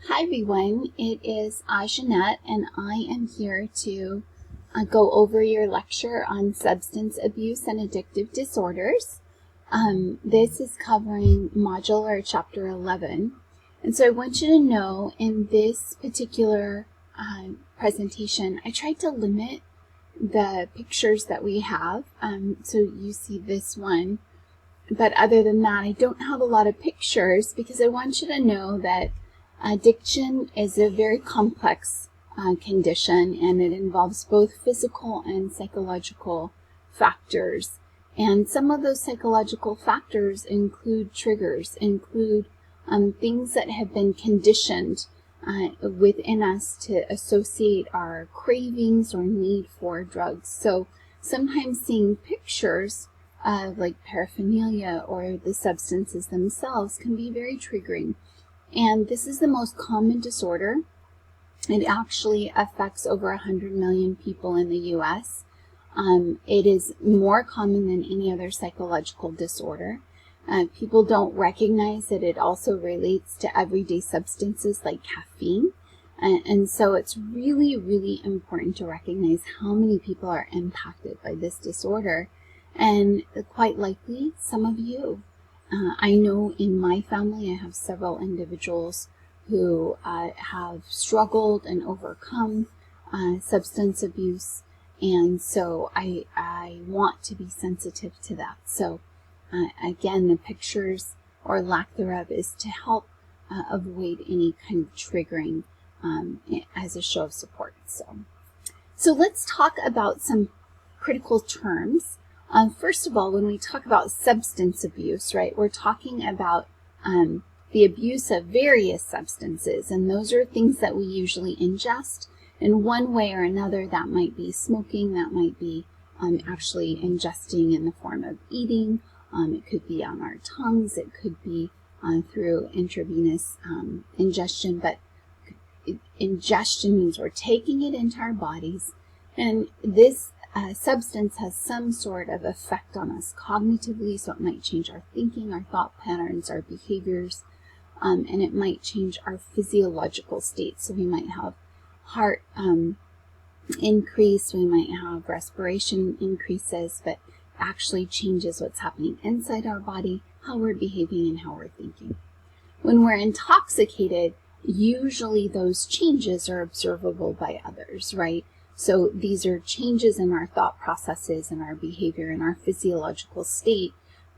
Hi everyone, it is Jeanette and I am here to go over your lecture on substance abuse and addictive disorders. This is covering modular chapter 11. And so I want you to know in this particular presentation, I tried to limit the pictures that we have. So you see this one. But other than that, I don't have a lot of pictures because I want you to know that addiction is a very complex condition, and it involves both physical and psychological factors. And some of those psychological factors include triggers, include things that have been conditioned within us to associate our cravings or need for drugs. So sometimes seeing pictures like paraphernalia or the substances themselves can be very triggering. And this is the most common disorder. It actually affects over 100 million people in the U.S. It is more common than any other psychological disorder. People don't recognize that it also relates to everyday substances like caffeine. And so it's really, really important to recognize how many people are impacted by this disorder. And quite likely, some of you. I know in my family, I have several individuals who have struggled and overcome substance abuse, and so I want to be sensitive to that. So again, the pictures or lack thereof is to help avoid any kind of triggering as a show of support. So let's talk about some critical terms. First of all, when we talk about substance abuse, right, we're talking about the abuse of various substances, and those are things that we usually ingest in one way or another. That might be smoking, that might be actually ingesting in the form of eating, it could be on our tongues, it could be through intravenous ingestion, but ingestion means we're taking it into our bodies, and this substance has some sort of effect on us cognitively, so it might change our thinking, our thought patterns, our behaviors, and it might change our physiological state. So we might have heart increase, we might have respiration increases, but actually changes what's happening inside our body, how we're behaving, and how we're thinking. When we're intoxicated, usually those changes are observable by others, right? So these are changes in our thought processes and our behavior and our physiological state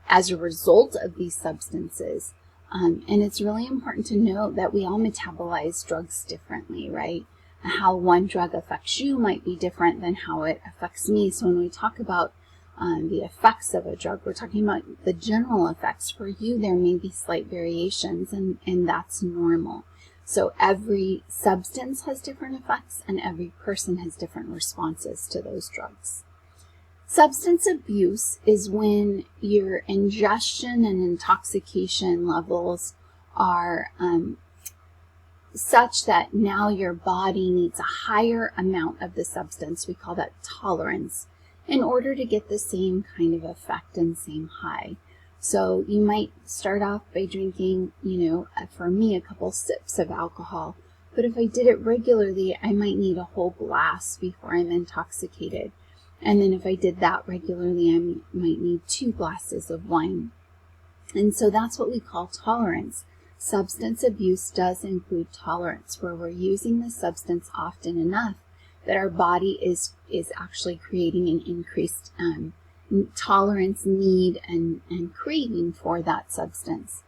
as a result of these substances. And it's really important to note that we all metabolize drugs differently, right? How one drug affects you might be different than how it affects me. So when we talk about the effects of a drug, we're talking about the general effects. For you, there may be slight variations, and that's normal. So every substance has different effects, and every person has different responses to those drugs. Substance abuse is when your ingestion and intoxication levels are such that now your body needs a higher amount of the substance. We call that tolerance, in order to get the same kind of effect and same high. So you might start off by drinking, for me, a couple sips of alcohol. But if I did it regularly, I might need a whole glass before I'm intoxicated. And then if I did that regularly, I might need 2 glasses of wine. And so that's what we call tolerance. Substance abuse does include tolerance, where we're using the substance often enough that our body is actually creating an increased tolerance, need, and craving for that substance.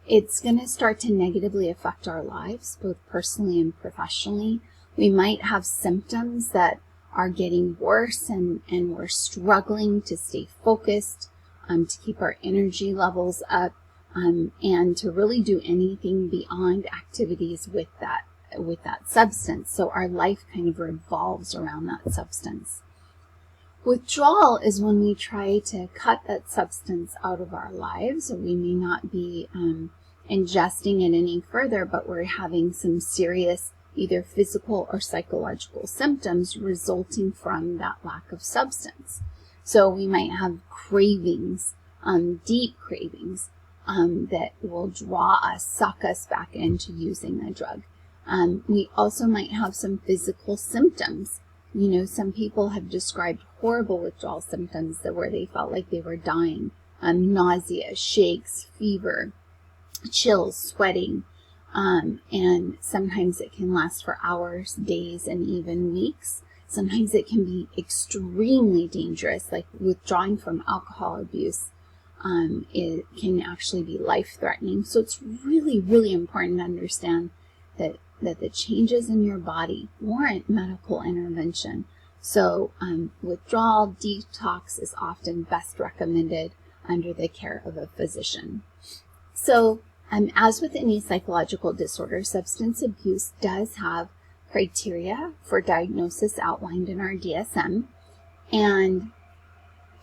It's going to start to negatively affect our lives, both personally and professionally. We might have symptoms that are getting worse, and we're struggling to stay focused, to keep our energy levels up, and to really do anything beyond activities with that substance. So our life kind of revolves around that substance. Withdrawal is when we try to cut that substance out of our lives. We may not be ingesting it any further, but we're having some serious either physical or psychological symptoms resulting from that lack of substance. So we might have cravings, deep cravings, that will draw us, suck us back into using the drug. We also might have some physical symptoms. You know, some people have described horrible withdrawal symptoms where they felt like they were dying. Nausea, shakes, fever, chills, sweating, and sometimes it can last for hours, days, and even weeks. Sometimes it can be extremely dangerous, like withdrawing from alcohol abuse. It can actually be life-threatening. So it's really, really important to understand that the changes in your body warrant medical intervention. So withdrawal detox is often best recommended under the care of a physician. So as with any psychological disorder, substance abuse does have criteria for diagnosis outlined in our DSM. And,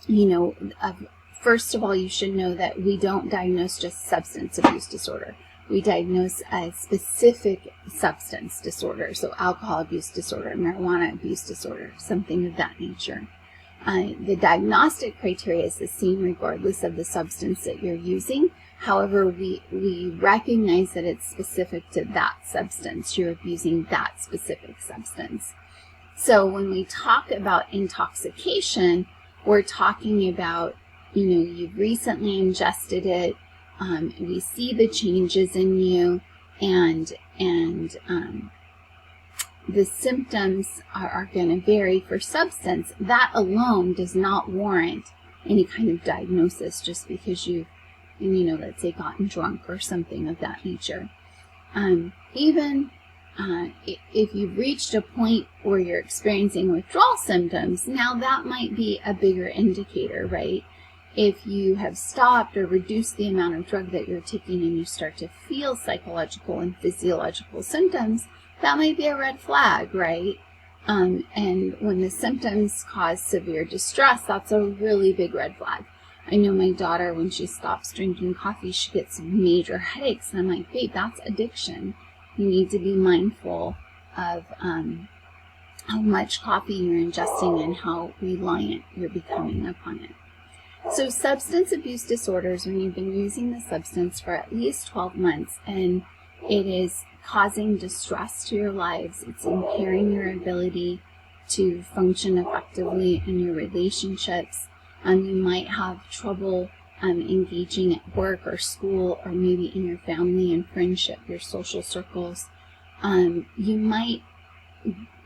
you know, first of all, you should know that we don't diagnose just substance abuse disorder. We diagnose a specific substance disorder, so alcohol abuse disorder, marijuana abuse disorder, something of that nature. The diagnostic criteria is the same regardless of the substance that you're using. However, we recognize that it's specific to that substance. You're abusing that specific substance. So when we talk about intoxication, we're talking about, you know, you've recently ingested it, we see the changes in you, and the symptoms are going to vary for substance. That alone does not warrant any kind of diagnosis just because you've, you know, let's say gotten drunk or something of that nature. Even if you've reached a point where you're experiencing withdrawal symptoms, now that might be a bigger indicator, right? If you have stopped or reduced the amount of drug that you're taking and you start to feel psychological and physiological symptoms, that might be a red flag, right? And when the symptoms cause severe distress, that's a really big red flag. I know my daughter, when she stops drinking coffee, she gets major headaches. And I'm like, babe, that's addiction. You need to be mindful of how much coffee you're ingesting and how reliant you're becoming upon it. So substance abuse disorders, when you've been using the substance for at least 12 months and it is causing distress to your lives, it's impairing your ability to function effectively in your relationships, you might have trouble engaging at work or school or maybe in your family and friendship, your social circles.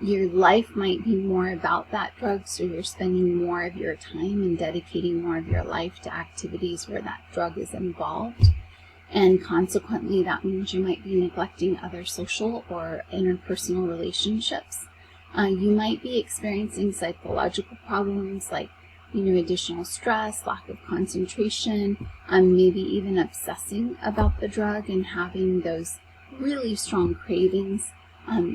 Your life might be more about that drug, so you're spending more of your time and dedicating more of your life to activities where that drug is involved. And consequently, that means you might be neglecting other social or interpersonal relationships. You might be experiencing psychological problems like, you know, additional stress, lack of concentration, maybe even obsessing about the drug and having those really strong cravings.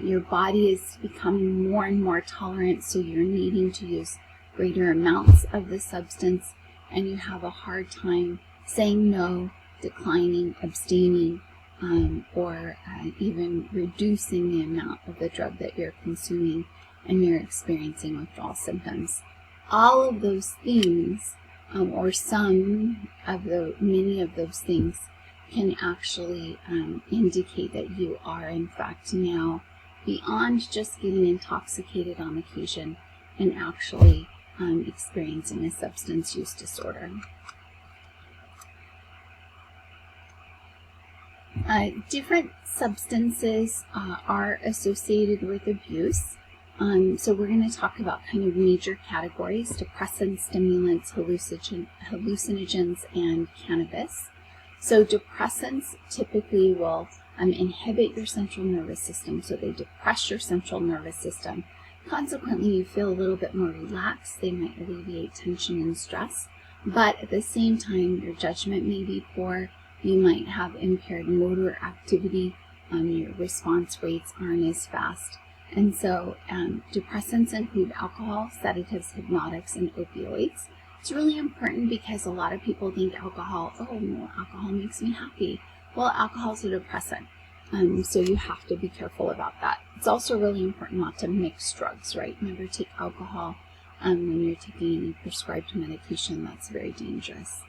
Your body is becoming more and more tolerant, so you're needing to use greater amounts of the substance, and you have a hard time saying no, declining, abstaining, or even reducing the amount of the drug that you're consuming, and you're experiencing withdrawal symptoms. All of those things, or many of those things, can actually indicate that you are in fact now beyond just getting intoxicated on occasion and actually experiencing a substance use disorder. Different substances are associated with abuse. So we're going to talk about kind of major categories: depressants, stimulants, hallucinogens, and cannabis. So depressants typically will inhibit your central nervous system, so they depress your central nervous system. Consequently, you feel a little bit more relaxed. They might alleviate tension and stress, but at the same time, your judgment may be poor. You might have impaired motor activity. Your response rates aren't as fast. And so depressants include alcohol, sedatives, hypnotics, and opioids. It's really important because a lot of people think alcohol makes me happy. Well, alcohol is a depressant, so you have to be careful about that. It's also really important not to mix drugs, right? Never take alcohol when you're taking any prescribed medication. That's very dangerous.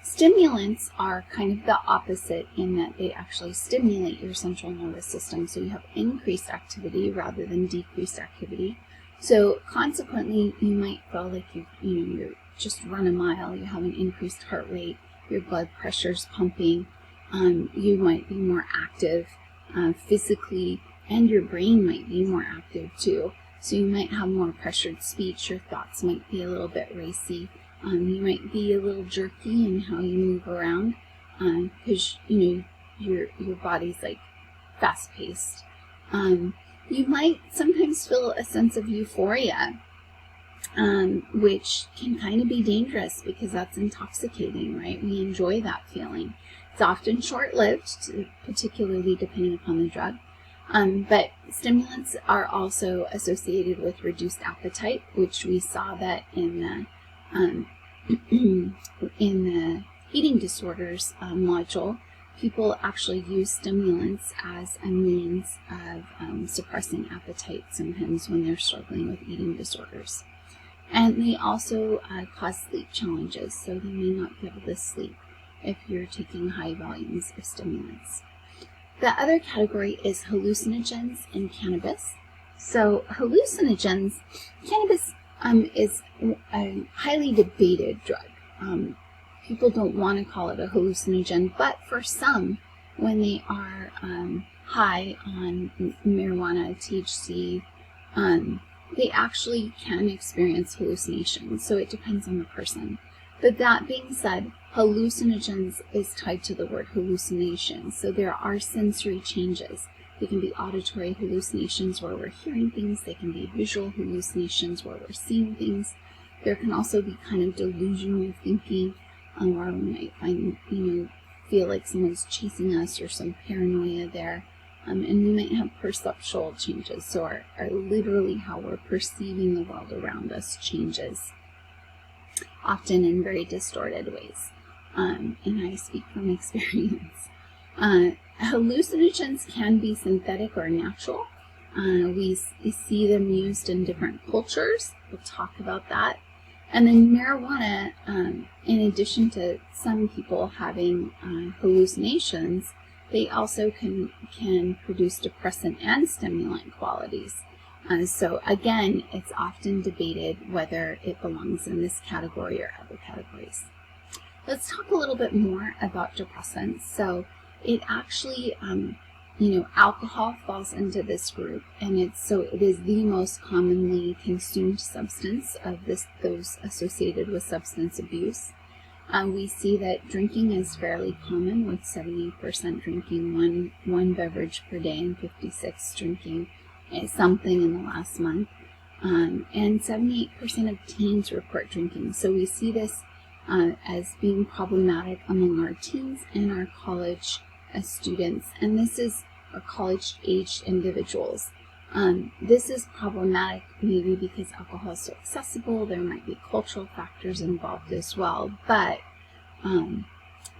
Stimulants are kind of the opposite in that they actually stimulate your central nervous system, so you have increased activity rather than decreased activity. So consequently, you might feel like you're just run a mile, you have an increased heart rate, your blood pressure's pumping, you might be more active physically, and your brain might be more active too. So you might have more pressured speech, your thoughts might be a little bit racy, you might be a little jerky in how you move around, because your body's like fast-paced. You might sometimes feel a sense of euphoria, which can kind of be dangerous because that's intoxicating, right? We enjoy that feeling. It's often short-lived, particularly depending upon the drug. But stimulants are also associated with reduced appetite, which we saw that in the in the eating disorders module. People actually use stimulants as a means of suppressing appetite sometimes when they're struggling with eating disorders. And they also cause sleep challenges, so they may not be able to sleep if you're taking high volumes of stimulants. The other category is hallucinogens and cannabis. So hallucinogens, cannabis is a highly debated drug. People don't want to call it a hallucinogen, but for some, when they are high on marijuana, THC, they actually can experience hallucinations, so it depends on the person. But that being said, hallucinogens is tied to the word hallucination, so there are sensory changes. They can be auditory hallucinations where we're hearing things, they can be visual hallucinations where we're seeing things. There can also be kind of delusional thinking, where we might find, feel like someone's chasing us or some paranoia there. And we might have perceptual changes, so our literally how we're perceiving the world around us changes, often in very distorted ways. And I speak from experience. Hallucinogens can be synthetic or natural. We see them used in different cultures. We'll talk about that. And then marijuana, in addition to some people having hallucinations, they also can produce depressant and stimulant qualities. So again, it's often debated whether it belongs in this category or other categories. Let's talk a little bit more about depressants. So it actually, alcohol falls into this group, and it is the most commonly consumed substance of those associated with substance abuse. We see that drinking is fairly common, with 70% drinking one beverage per day and 56% drinking something in the last month. And 78% of teens report drinking. So we see this as being problematic among our teens and our college students. And this is our college-aged individuals. This is problematic maybe because alcohol is so accessible. There might be cultural factors involved as well. But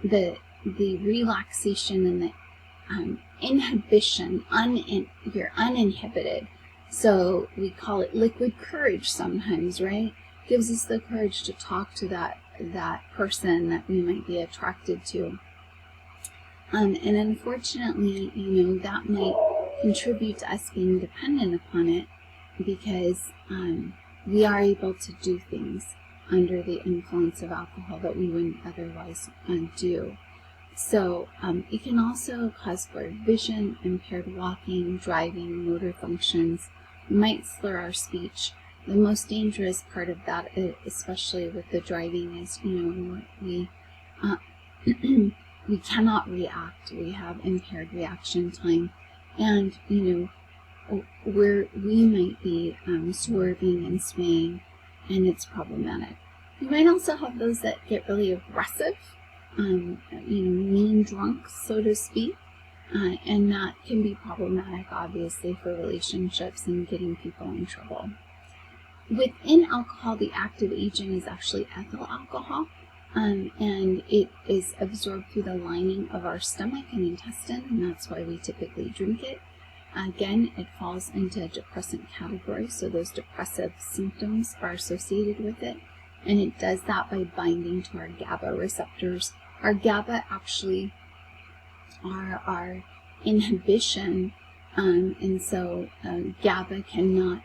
the relaxation and the inhibition, you're uninhibited. So we call it liquid courage sometimes, right? Gives us the courage to talk to that person that we might be attracted to. And unfortunately, that might contribute to us being dependent upon it, because we are able to do things under the influence of alcohol that we wouldn't otherwise do. So it can also cause blurred vision, impaired walking, driving, motor functions. We might slur our speech. The most dangerous part of that, especially with the driving, is we cannot react. We have impaired reaction time, and we might be swerving and swaying, and it's problematic. You might also have those that get really aggressive, mean drunks, so to speak, and that can be problematic, obviously, for relationships and getting people in trouble. Within alcohol, the active agent is actually ethyl alcohol, and it is absorbed through the lining of our stomach and intestine, and that's why we typically drink it. Again, it falls into a depressant category, so those depressive symptoms are associated with it. and it does that by binding to our GABA receptors. Our GABA actually are our inhibition, and so GABA cannot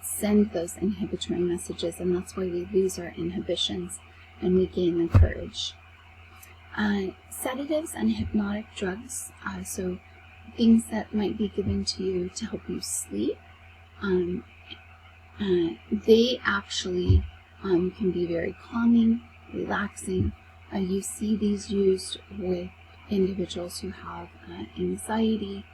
send those inhibitory messages, and that's why we lose our inhibitions and we gain the courage. Sedatives and hypnotic drugs, so things that might be given to you to help you sleep, they actually can be very calming, relaxing. You see these used with individuals who have anxiety,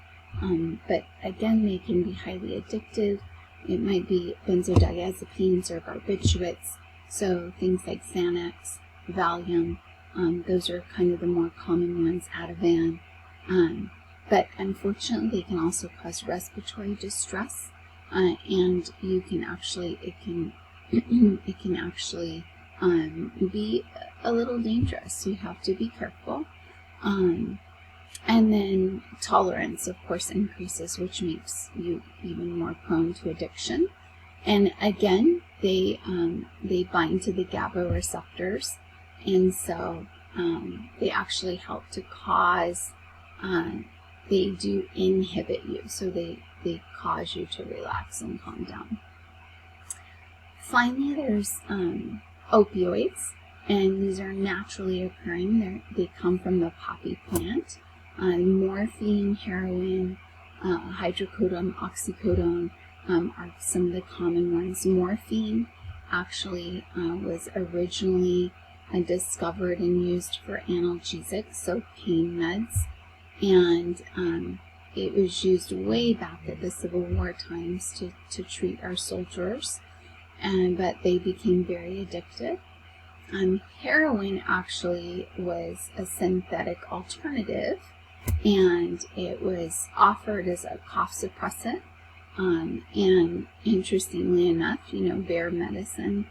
but again, they can be highly addictive. It might be benzodiazepines or barbiturates, so things like Xanax, Valium, those are kind of the more common ones, Ativan. But unfortunately, they can also cause respiratory distress, and you can actually, it can actually be a little dangerous, so you have to be careful. And then tolerance, of course, increases, which makes you even more prone to addiction. And again, they bind to the GABA receptors, and so they actually help to cause, they do inhibit you, so they cause you to relax and calm down. Finally, there's opioids, and these are naturally occurring. They come from the poppy plant. Morphine, heroin, hydrocodone, oxycodone are some of the common ones. Morphine actually was originally discovered and used for analgesics, so pain meds, and it was used way back at the Civil War times to treat our soldiers, but they became very addictive. Heroin actually was a synthetic alternative, and it was offered as a cough suppressant, and interestingly enough, Bayer Medicine,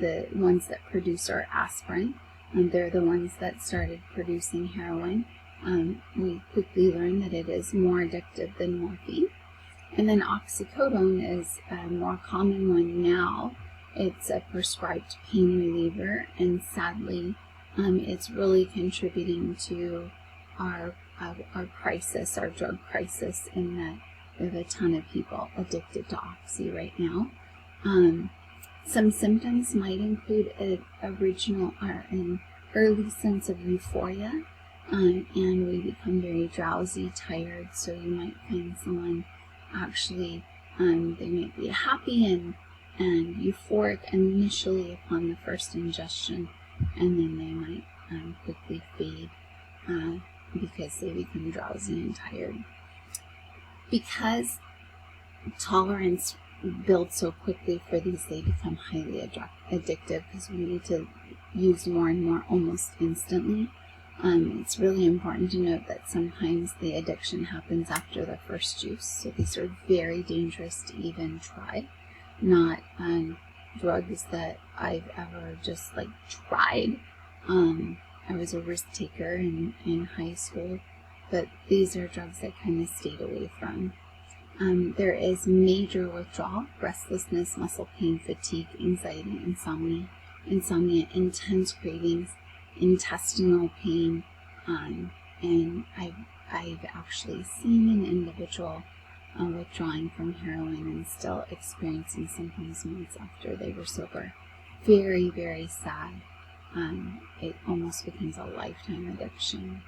the ones that produce our aspirin, they're the ones that started producing heroin. We quickly learned that it is more addictive than morphine. And then oxycodone is a more common one now. It's a prescribed pain reliever, and sadly, it's really contributing to our crisis, our drug crisis, in that we have a ton of people addicted to oxy right now. Some symptoms might include an early sense of euphoria, and we become very drowsy, tired, so you might find someone actually, they might be happy and euphoric initially upon the first ingestion, and then they might quickly fade because they become drowsy and tired. Because tolerance builds so quickly for these, they become highly addictive because we need to use more and more almost instantly. It's really important to note that sometimes the addiction happens after the first use, so these are very dangerous to even try. Not drugs that I've ever just tried. I was a risk taker in high school, but these are drugs I kind of stayed away from. There is major withdrawal, restlessness, muscle pain, fatigue, anxiety, insomnia, intense cravings, intestinal pain, and I've actually seen an individual withdrawing from heroin and still experiencing symptoms months after they were sober. Very, very sad. It almost becomes a lifetime addiction.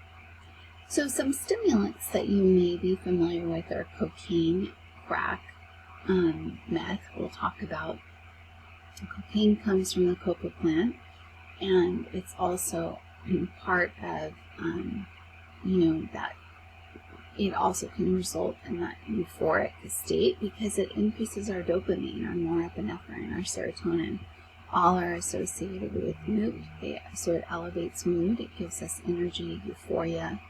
So some stimulants that you may be familiar with are cocaine, crack, meth. We'll talk about. Cocaine comes from the coca plant, and it's also part of, that it also can result in that euphoric state because it increases our dopamine, our norepinephrine, our serotonin. All are associated with mood. So it elevates mood. It gives us energy, euphoria.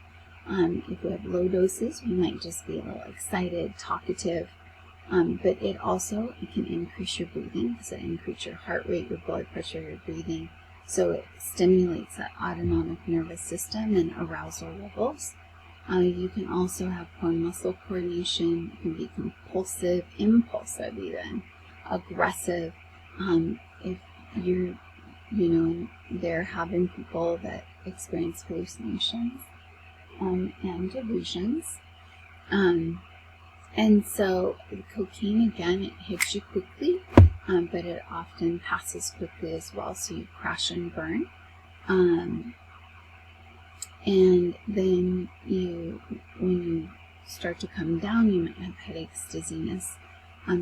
If we have low doses, we might just be a little excited, talkative. But it can increase your breathing because it increases your heart rate, your blood pressure, your breathing. So it stimulates that autonomic nervous system and arousal levels. You can also have poor muscle coordination. You can be compulsive, impulsive even, aggressive. If and they're having people that experience hallucinations and delusions. And so the cocaine, again, it hits you quickly, but it often passes quickly as well, so you crash and burn. And then when you start to come down, you might have headaches, dizziness.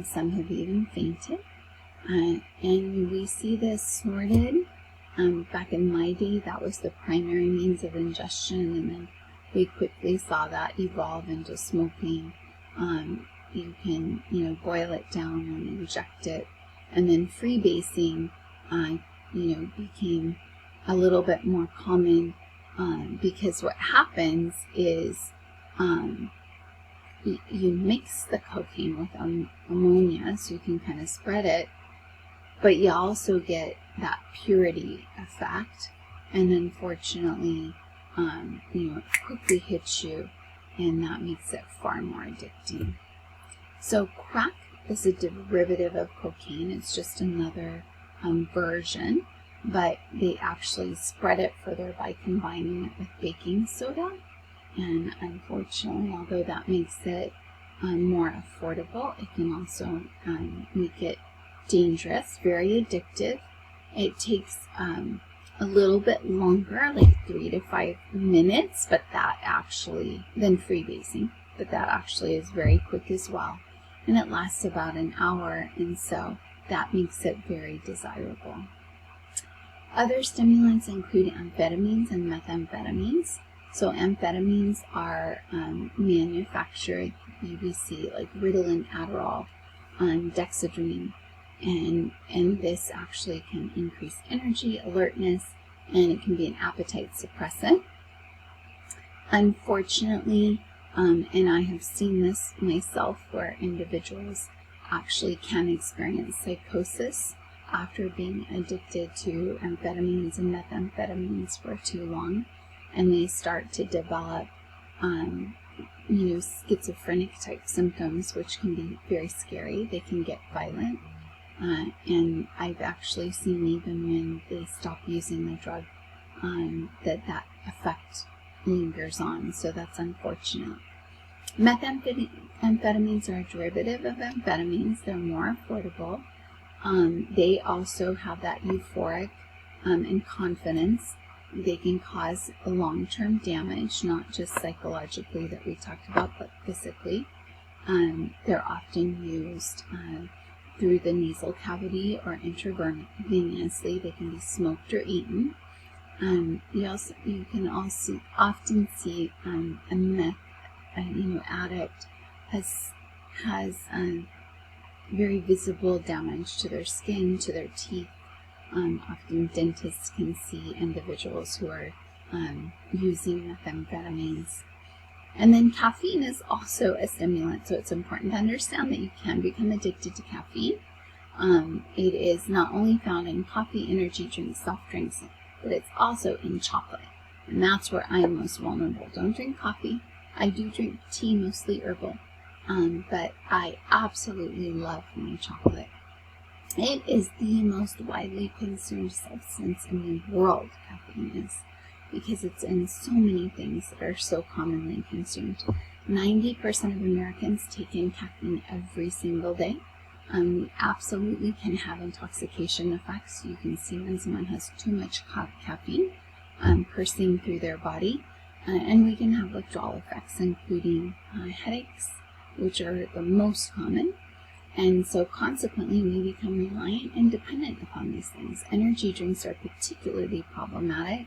Some have even fainted. And we see this sorted. Back in my day, that was the primary means of ingestion, and then we quickly saw that evolve into smoking. You can, boil it down and inject it. And then freebasing, became a little bit more common, because what happens is you mix the cocaine with ammonia, so you can kind of spread it, but you also get that purity effect, and unfortunately, it quickly hits you, and that makes it far more addicting. So crack is a derivative of cocaine. It's just another version, but they actually spread it further by combining it with baking soda. And unfortunately, although that makes it more affordable, it can also make it dangerous, very addictive. It takes a little bit longer, like 3 to 5 minutes, but that actually, than freebasing, but that actually is very quick as well. And it lasts about an hour, and so that makes it very desirable. Other stimulants include amphetamines and methamphetamines. So amphetamines are manufactured, UBC, like Ritalin, Adderall, Dexedrine, and this actually can increase energy, alertness, and it can be an appetite suppressant. Unfortunately, and I have seen this myself, where individuals actually can experience psychosis after being addicted to amphetamines and methamphetamines for too long, and they start to develop schizophrenic type symptoms, which can be very scary. They can get violent, and I've actually seen, even when they stop using the drug, that effect lingers on, so that's unfortunate. Methamphetamines are a derivative of amphetamines. They're more affordable. They also have that euphoric and confidence. They can cause a long-term damage, not just psychologically that we talked about, but physically. They're often used through the nasal cavity or intravenously. They can be smoked or eaten. You can also often see a meth addict has very visible damage to their skin, to their teeth. Often dentists can see individuals who are using methamphetamines. And then caffeine is also a stimulant, so it's important to understand that you can become addicted to caffeine. It is not only found in coffee, energy drinks, soft drinks, but it's also in chocolate. And that's where I am most vulnerable. Don't drink coffee. I do drink tea, mostly herbal, but I absolutely love my chocolate. It is the most widely consumed substance in the world, caffeine is, because it's in so many things that are so commonly consumed. 90% of Americans take in caffeine every single day. We absolutely can have intoxication effects. You can see when someone has too much caffeine coursing through their body. And we can have withdrawal effects, including headaches, which are the most common. And so consequently, we become reliant and dependent upon these things. Energy drinks are particularly problematic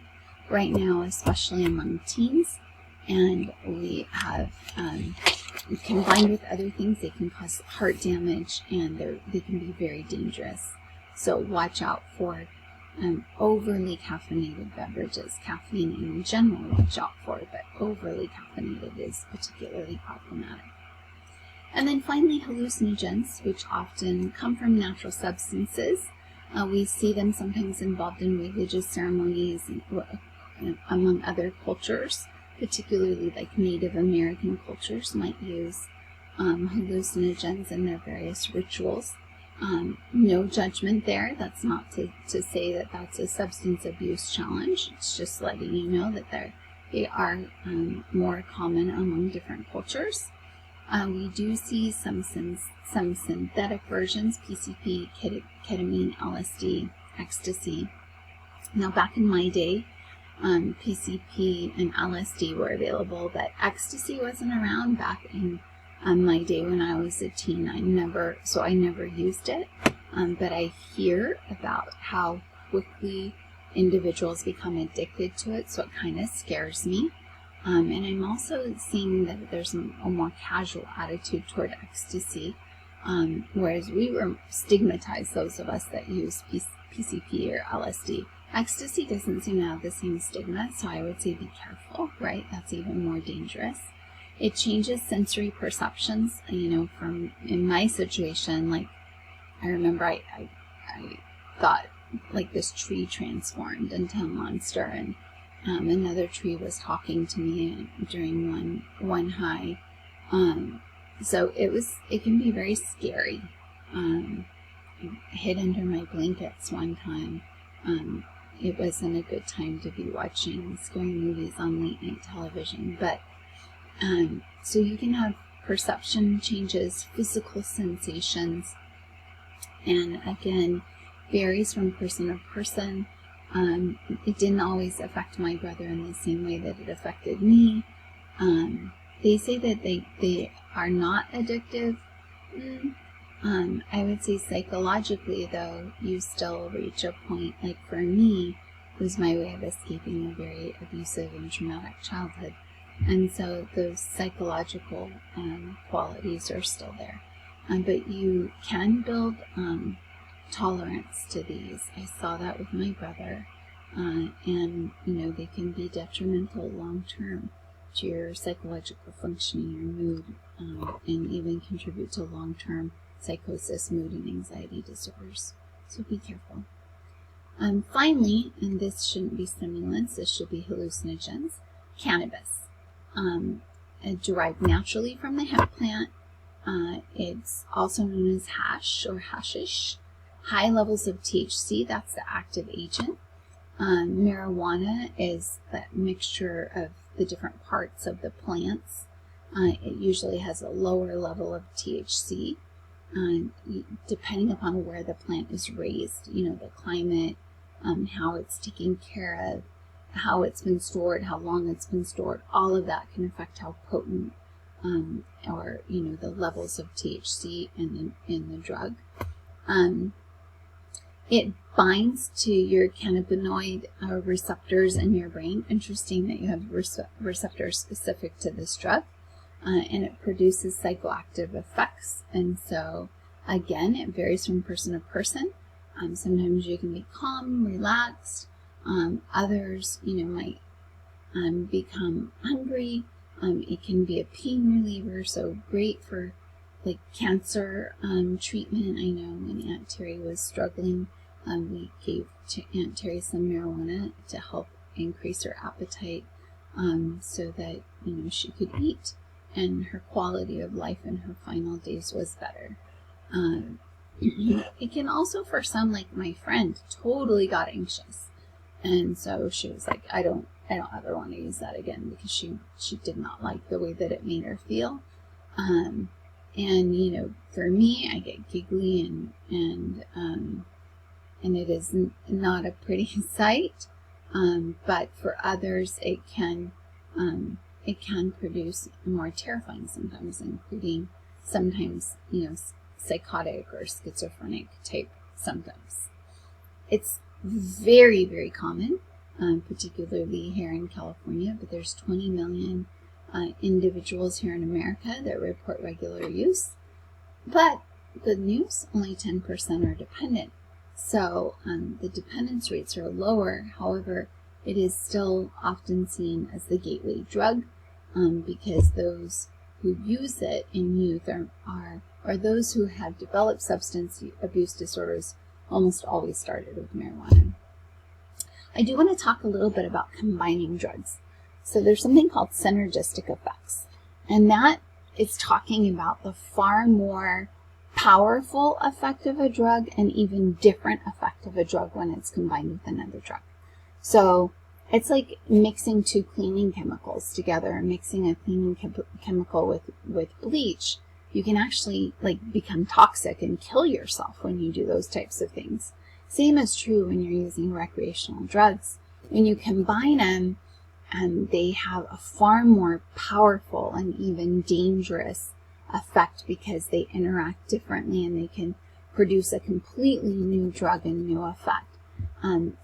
right now, especially among teens. And we have, combined with other things, they can cause heart damage, and they can be very dangerous. So watch out for overly caffeinated beverages. Caffeine in general, watch out for it, but overly caffeinated is particularly problematic. And then finally, hallucinogens, which often come from natural substances. We see them sometimes involved in religious ceremonies and among other cultures, particularly like Native American cultures might use hallucinogens in their various rituals. No judgment there. That's not to say that that's a substance abuse challenge. It's just letting you know that they are more common among different cultures. We do see some synthetic versions, PCP, ketamine, LSD, ecstasy. Now, back in my day, PCP and LSD were available, but ecstasy wasn't around back in my day when I was a teen. I never used it, but I hear about how quickly individuals become addicted to it, so it kind of scares me. And I'm also seeing that there's a more casual attitude toward ecstasy, whereas we were stigmatized, those of us that use PCP or LSD. Ecstasy doesn't seem to have the same stigma, so I would say be careful, right? That's even more dangerous. It changes sensory perceptions, from, in my situation, like, I remember I thought, like, this tree transformed into a monster, and another tree was talking to me during one high. So it can be very scary. I hid under my blankets one time. It wasn't a good time to be watching scary movies on late night television, but so you can have perception changes, physical sensations, and again, varies from person to person. It didn't always affect my brother in the same way that it affected me. They say that they are not addictive. I would say psychologically, though, you still reach a point, like for me, it was my way of escaping a very abusive and traumatic childhood. And so those psychological qualities are still there. But you can build tolerance to these. I saw that with my brother. And, they can be detrimental long-term to your psychological functioning, your mood, and even contribute to long-term psychosis, mood, and anxiety disorders. So be careful. Finally, and this shouldn't be stimulants, this should be hallucinogens, cannabis. Derived naturally from the hemp plant. It's also known as hash or hashish. High levels of THC, that's the active agent. Marijuana is that mixture of the different parts of the plants. It usually has a lower level of THC, depending upon where the plant is raised, the climate, how it's taken care of, how it's been stored, how long it's been stored. All of that can affect how potent or the levels of THC in the drug. It binds to your cannabinoid receptors in your brain. Interesting that you have receptors specific to this drug. And it produces psychoactive effects. And so, again, it varies from person to person. Sometimes you can be calm, relaxed. Others, might become hungry. It can be a pain reliever, so great for like cancer treatment. I know when Aunt Terry was struggling, we gave to Aunt Terry some marijuana to help increase her appetite, so that she could eat, and her quality of life in her final days was better. It can also, for some, like my friend, totally got anxious, and so she was like, I don't ever want to use that again, because she did not like the way that it made her feel. And for me, I get giggly and it is not a pretty sight. But for others, it can produce more terrifying symptoms, including sometimes psychotic or schizophrenic type symptoms. It's very, very common, particularly here in California, but there's 20 million individuals here in America that report regular use. But good news, only 10% are dependent. So the dependence rates are lower. However, it is still often seen as the gateway drug, because those who use it in youth are those who have developed substance abuse disorders almost always started with marijuana. I do want to talk a little bit about combining drugs. So there's something called synergistic effects, and that is talking about the far more powerful effect of a drug and even different effect of a drug when it's combined with another drug. So it's like mixing two cleaning chemicals together, mixing a cleaning chemical with bleach. You can actually like become toxic and kill yourself when you do those types of things. Same is true when you're using recreational drugs. When you combine them, they have a far more powerful and even dangerous effect because they interact differently and they can produce a completely new drug and new effect.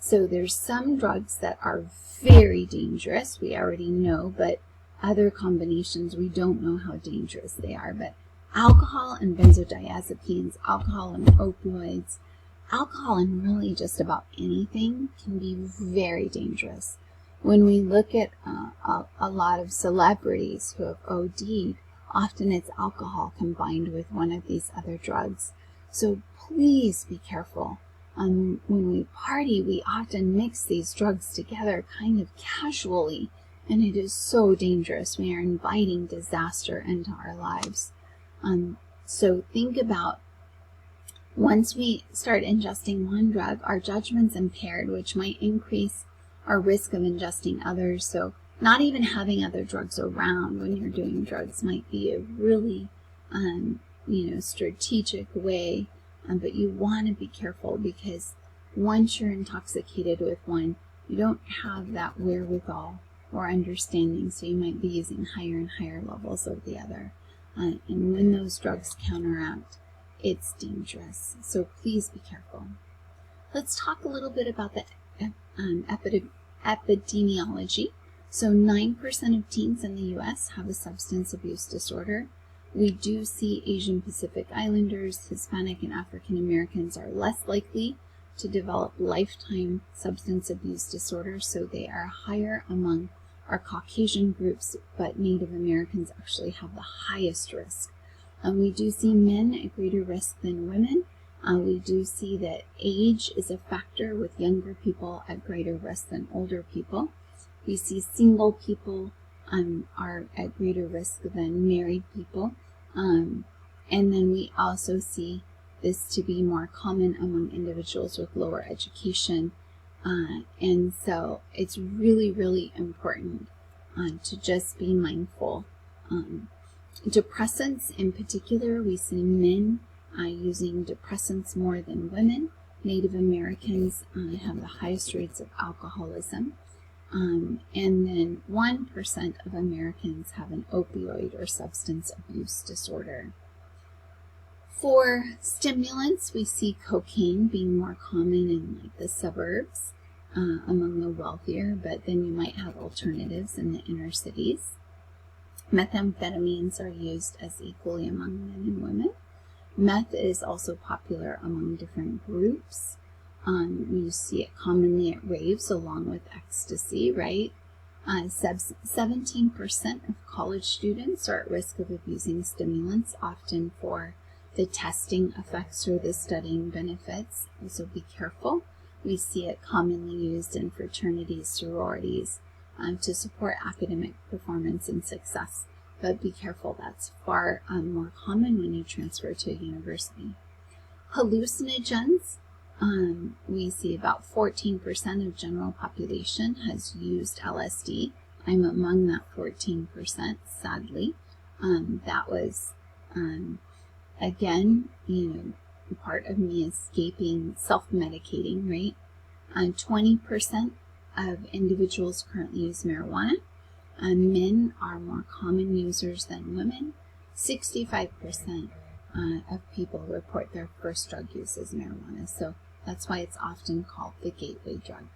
So there's some drugs that are very dangerous, we already know, but other combinations we don't know how dangerous they are. But alcohol and benzodiazepines, alcohol and opioids, alcohol and really just about anything can be very dangerous. When we look at a lot of celebrities who have OD'd, often it's alcohol combined with one of these other drugs. So please be careful. When we party, we often mix these drugs together kind of casually, and it is so dangerous. We are inviting disaster into our lives. So think about, once we start ingesting one drug, our judgment's impaired, which might increase our risk of ingesting others. So not even having other drugs around when you're doing drugs might be a really, strategic way. But you want to be careful, because once you're intoxicated with one, you don't have that wherewithal or understanding, so you might be using higher and higher levels of the other. And when those drugs counteract, it's dangerous. So please be careful. Let's talk a little bit about the epidemiology. So 9% of teens in the U.S. have a substance abuse disorder. We do see Asian Pacific Islanders, Hispanic, and African Americans are less likely to develop lifetime substance abuse disorders, so they are higher among our Caucasian groups, but Native Americans actually have the highest risk. We do see men at greater risk than women. We do see that age is a factor, with younger people at greater risk than older people. We see single people are at greater risk than married people. And then we also see this to be more common among individuals with lower education. And so it's really, really important to just be mindful. Depressants in particular, we see men using depressants more than women. Native Americans have the highest rates of alcoholism. And then 1% of Americans have an opioid or substance abuse disorder. For stimulants, we see cocaine being more common in like the suburbs among the wealthier, but then you might have alternatives in the inner cities. Methamphetamines are used as equally among men and women. Meth is also popular among different groups. We see it commonly at raves along with ecstasy, right? 17% of college students are at risk of abusing stimulants, often for the testing effects or the studying benefits. So be careful. We see it commonly used in fraternities, sororities, to support academic performance and success. But be careful, that's far more common when you transfer to a university. Hallucinogens. We see about 14% of general population has used LSD. I'm among that 14%, sadly. That was, again, part of me escaping self-medicating, right? 20% of individuals currently use marijuana. Men are more common users than women. 65% of people report their first drug use as marijuana, so that's why it's often called the gateway drug.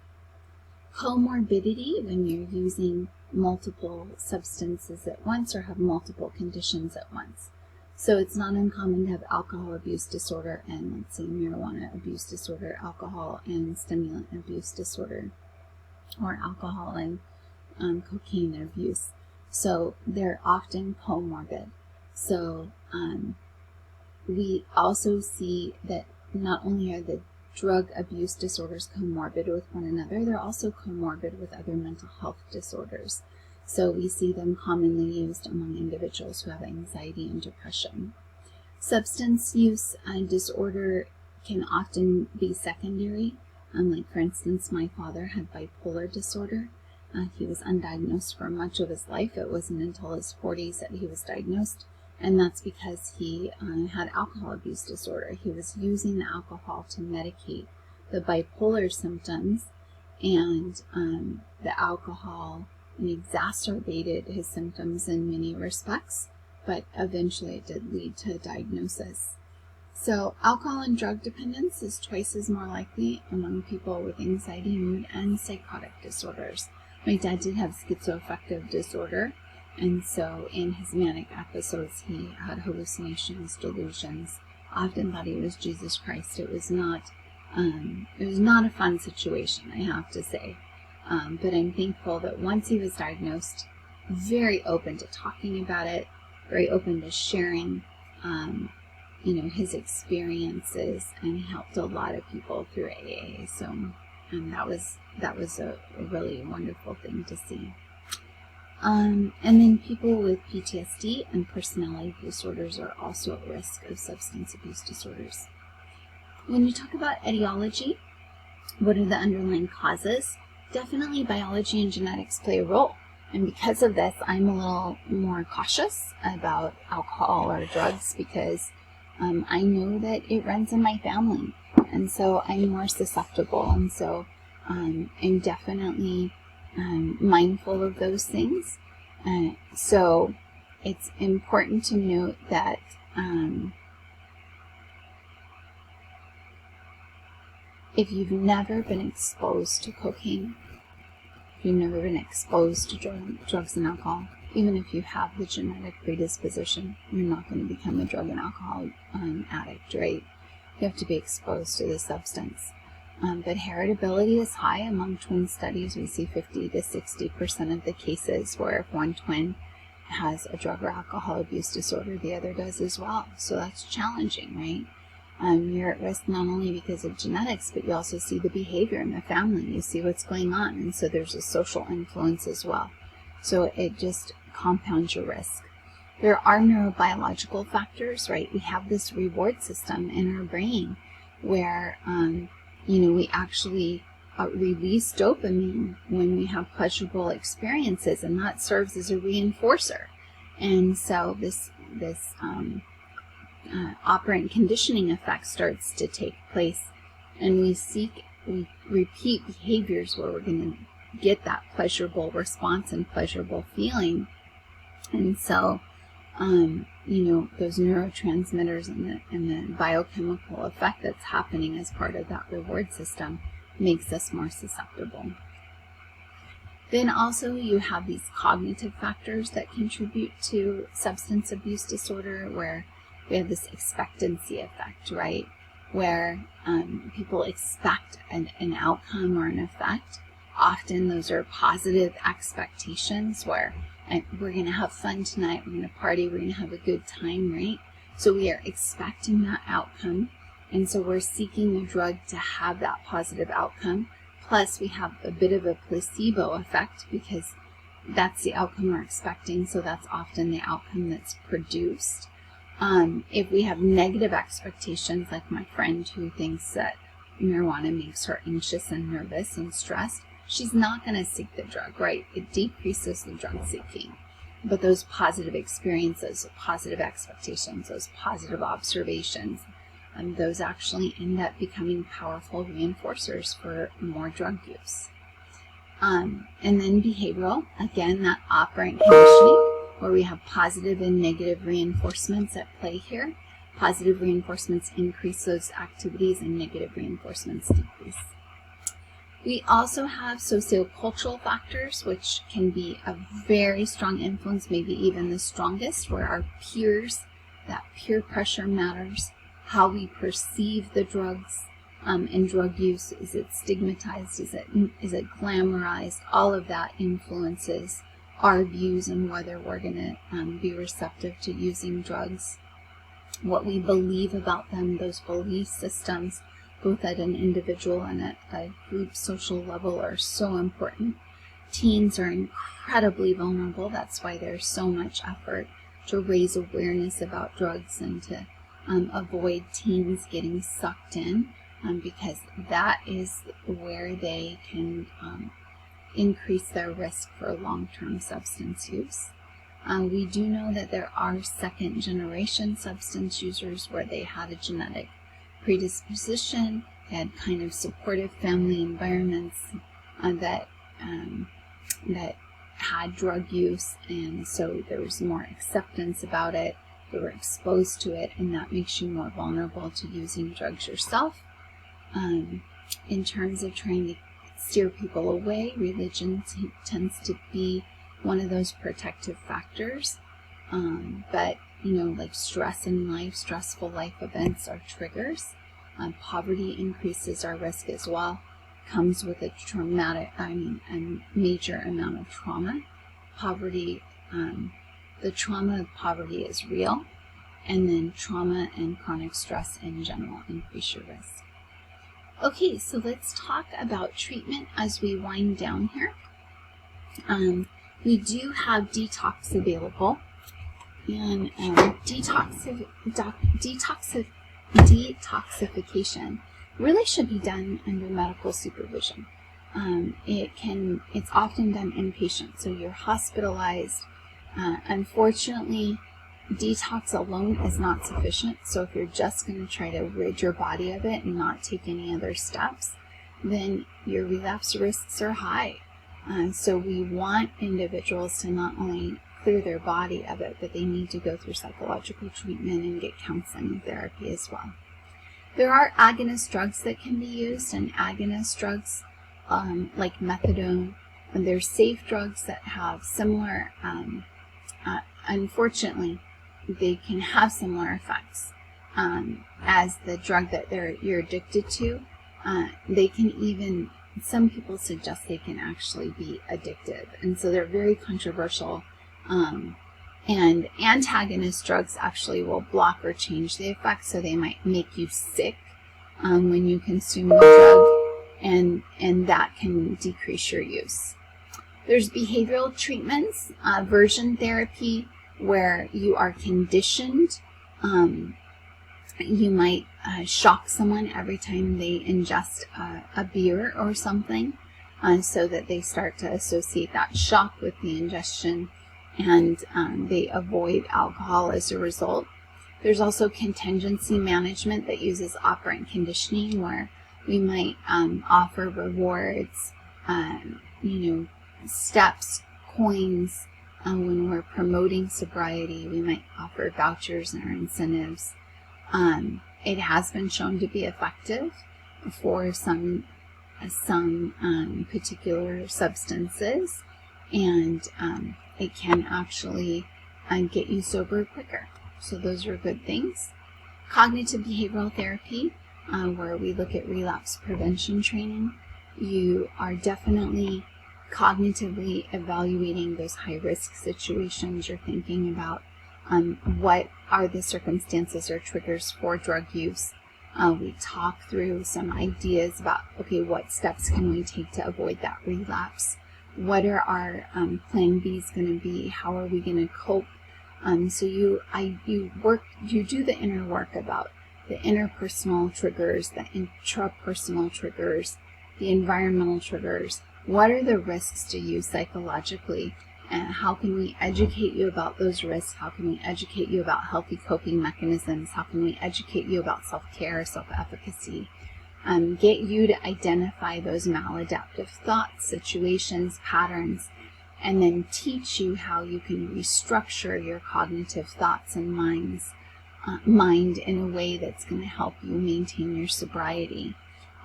Comorbidity, when you're using multiple substances at once or have multiple conditions at once. So it's not uncommon to have alcohol abuse disorder and, let's say, marijuana abuse disorder, alcohol and stimulant abuse disorder, or alcohol and cocaine abuse. So they're often comorbid. So we also see that not only are the drug abuse disorders comorbid with one another, they're also comorbid with other mental health disorders. So we see them commonly used among individuals who have anxiety and depression. Substance use disorder can often be secondary. Like, for instance, my father had bipolar disorder. He was undiagnosed for much of his life. It wasn't until his 40s that he was diagnosed, and that's because he had alcohol abuse disorder. He was using the alcohol to medicate the bipolar symptoms, and the alcohol exacerbated his symptoms in many respects, but eventually it did lead to a diagnosis. So alcohol and drug dependence is twice as more likely among people with anxiety, mood, and psychotic disorders. My dad did have schizoaffective disorder, and so in his manic episodes he had hallucinations, delusions, often thought he was Jesus Christ. It was not a fun situation, I have to say. But I'm thankful that once he was diagnosed, very open to talking about it, very open to sharing his experiences, and he helped a lot of people through AA. So, and that was a really wonderful thing to see. And then people with PTSD and personality disorders are also at risk of substance abuse disorders. When you talk about etiology, what are the underlying causes? Definitely biology and genetics play a role. And because of this, I'm a little more cautious about alcohol or drugs because I know that it runs in my family. And so I'm more susceptible. And so I'm definitely mindful of those things. So it's important to note that if you've never been exposed to cocaine, if you've never been exposed to drugs and alcohol, even if you have the genetic predisposition, you're not going to become a drug and alcohol addict, right? You have to be exposed to the substance. But heritability is high. Among twin studies, we see 50 to 60% of the cases where if one twin has a drug or alcohol abuse disorder, the other does as well. So that's challenging, right? You're at risk not only because of genetics, but you also see the behavior in the family. You see what's going on, and so there's a social influence as well. So it just compounds your risk. There are neurobiological factors, right? We have this reward system in our brain where, we actually release dopamine when we have pleasurable experiences, and that serves as a reinforcer. And so this operant conditioning effect starts to take place, and we repeat behaviors where we're going to get that pleasurable response and pleasurable feeling. And so, those neurotransmitters and the biochemical effect that's happening as part of that reward system makes us more susceptible. Then also you have these cognitive factors that contribute to substance abuse disorder, where we have this expectancy effect, right? Where people expect an outcome or an effect. Often those are positive expectations where we're going to have fun tonight, we're going to party, we're going to have a good time, right? So we are expecting that outcome, and so we're seeking the drug to have that positive outcome. Plus we have a bit of a placebo effect because that's the outcome we're expecting, so that's often the outcome that's produced. If we have negative expectations, like my friend who thinks that marijuana makes her anxious and nervous and stressed, she's not going to seek the drug, right? It decreases the drug seeking. But those positive experiences, positive expectations, those positive observations, those actually end up becoming powerful reinforcers for more drug use. And then behavioral, again, that operant conditioning, where we have positive and negative reinforcements at play here. Positive reinforcements increase those activities and negative reinforcements decrease. We also have sociocultural factors, which can be a very strong influence, maybe even the strongest, where our peers, that peer pressure matters, how we perceive the drugs and drug use. Is it stigmatized? Is it glamorized? All of that influences our views and whether we're going to be receptive to using drugs. What we believe about them, those belief systems, both at an individual and at a group social level, are so important. Teens are incredibly vulnerable. That's why there's so much effort to raise awareness about drugs and to avoid teens getting sucked in, because that is where they can increase their risk for long-term substance use. We do know that there are second-generation substance users where they had a genetic predisposition, they had kind of supportive family environments that had drug use, and so there was more acceptance about it. They were exposed to it, and that makes you more vulnerable to using drugs yourself. In terms of trying to steer people away, religion tends to be one of those protective factors. But, like stress in life, stressful life events are triggers. Poverty increases our risk as well. Comes with a major amount of trauma. Poverty, the trauma of poverty is real, and then trauma and chronic stress in general increase your risk. Okay, so let's talk about treatment as we wind down here. We do have detox available, and detoxification really should be done under medical supervision. It's often done inpatient, so you're hospitalized. Unfortunately, detox alone is not sufficient, so if you're just going to try to rid your body of it and not take any other steps, then your relapse risks are high. So we want individuals to not only clear their body of it, but they need to go through psychological treatment and get counseling and therapy as well. There are agonist drugs that can be used, and agonist drugs like methadone, and they're safe drugs that have similar, unfortunately, they can have similar effects as the drug that you're addicted to. They can even, some people suggest they can actually be addictive, and so they're very controversial. And antagonist drugs actually will block or change the effect, so they might make you sick when you consume the drug, and that can decrease your use. There's behavioral treatments, aversion therapy, where you are conditioned. You might shock someone every time they ingest a beer or something, so that they start to associate that shock with the ingestion, and they avoid alcohol as a result. There's also contingency management that uses operant conditioning, where we might offer rewards, steps, coins. When we're promoting sobriety, we might offer vouchers or incentives. It has been shown to be effective for some particular substances, and it can actually get you sober quicker. So those are good things. Cognitive behavioral therapy, where we look at relapse prevention training. You are definitely cognitively evaluating those high-risk situations. You're thinking about what are the circumstances or triggers for drug use. We talk through some ideas about, okay, what steps can we take to avoid that relapse? What are our plan Bs going to be? How are we going to cope? So you do the inner work about the interpersonal triggers, the intrapersonal triggers, the environmental triggers. What are the risks to you psychologically? And how can we educate you about those risks? How can we educate you about healthy coping mechanisms? How can we educate you about self-care, self-efficacy? Get you to identify those maladaptive thoughts, situations, patterns, and then teach you how you can restructure your cognitive thoughts and mind in a way that's going to help you maintain your sobriety.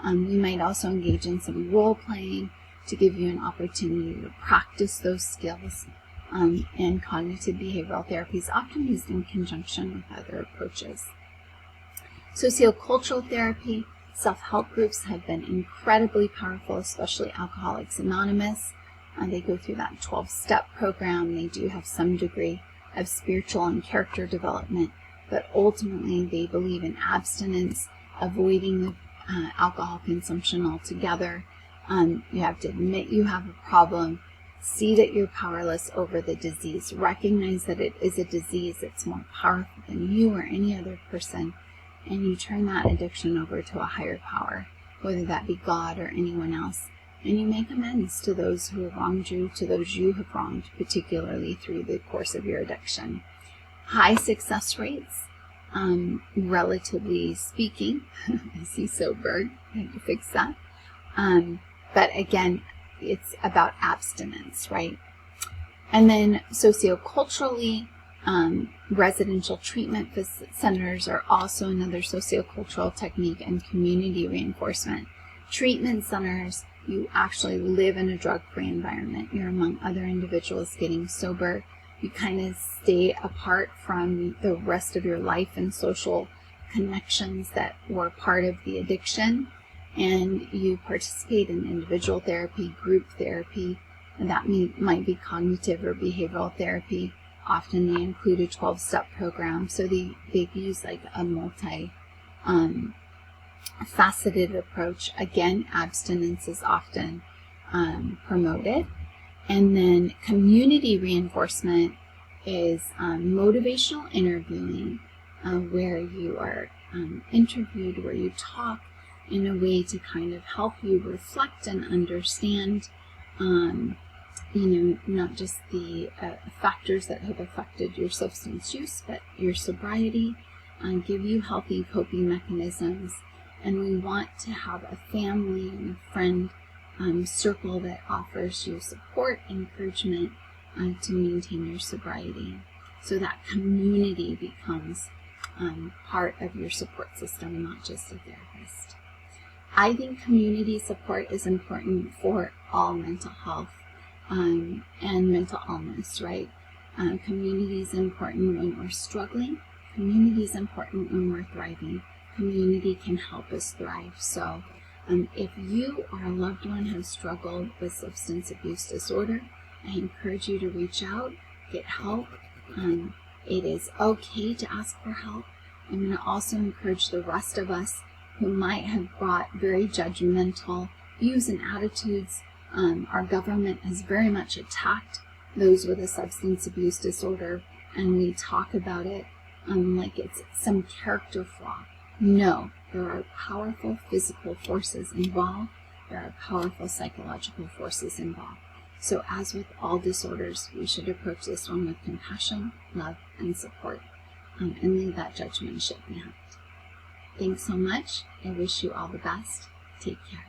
We might also engage in some role playing to give you an opportunity to practice those skills. And cognitive behavioral therapy is often used in conjunction with other approaches. Sociocultural therapy, self-help groups have been incredibly powerful, especially Alcoholics Anonymous. They go through that 12-step program. They do have some degree of spiritual and character development, but ultimately they believe in abstinence, avoiding the alcohol consumption altogether. You have to admit you have a problem, See that you're powerless over the disease. Recognize that it is a disease that's more powerful than you or any other person, and you turn that addiction over to a higher power, whether that be God or anyone else. And you make amends to those who have wronged you, to those you have wronged, particularly through the course of your addiction. High success rates, relatively speaking. I see Soberg, I had to fix that. But again, it's about abstinence, right? And then socioculturally, residential treatment centers are also another sociocultural technique, and community reinforcement. Treatment centers, you actually live in a drug-free environment. You're among other individuals getting sober. You kind of stay apart from the rest of your life and social connections that were part of the addiction. And you participate in individual therapy, group therapy, and that might be cognitive or behavioral therapy. Often they include a 12-step program, so they use like a multi-faceted approach. Again, abstinence is often promoted. And then community reinforcement is motivational interviewing, where you are interviewed, where you talk in a way to kind of help you reflect and understand, not just the factors that have affected your substance use, but your sobriety, give you healthy coping mechanisms. And we want to have a family and a friend circle that offers you support, encouragement to maintain your sobriety. So that community becomes part of your support system, not just a therapist. I think community support is important for all mental health and mental illness, right? Community is important when we're struggling. Community is important when we're thriving. Community can help us thrive. So if you or a loved one has struggled with substance abuse disorder, I encourage you to reach out, get help. It is okay to ask for help. I'm going to also encourage the rest of us who might have brought very judgmental views and attitudes. Our government has very much attacked those with a substance abuse disorder, and we talk about it like it's some character flaw. No, there are powerful physical forces involved. There are powerful psychological forces involved. So as with all disorders, we should approach this one with compassion, love, and support, and leave that judgment shit behind. Thanks so much. I wish you all the best. Take care.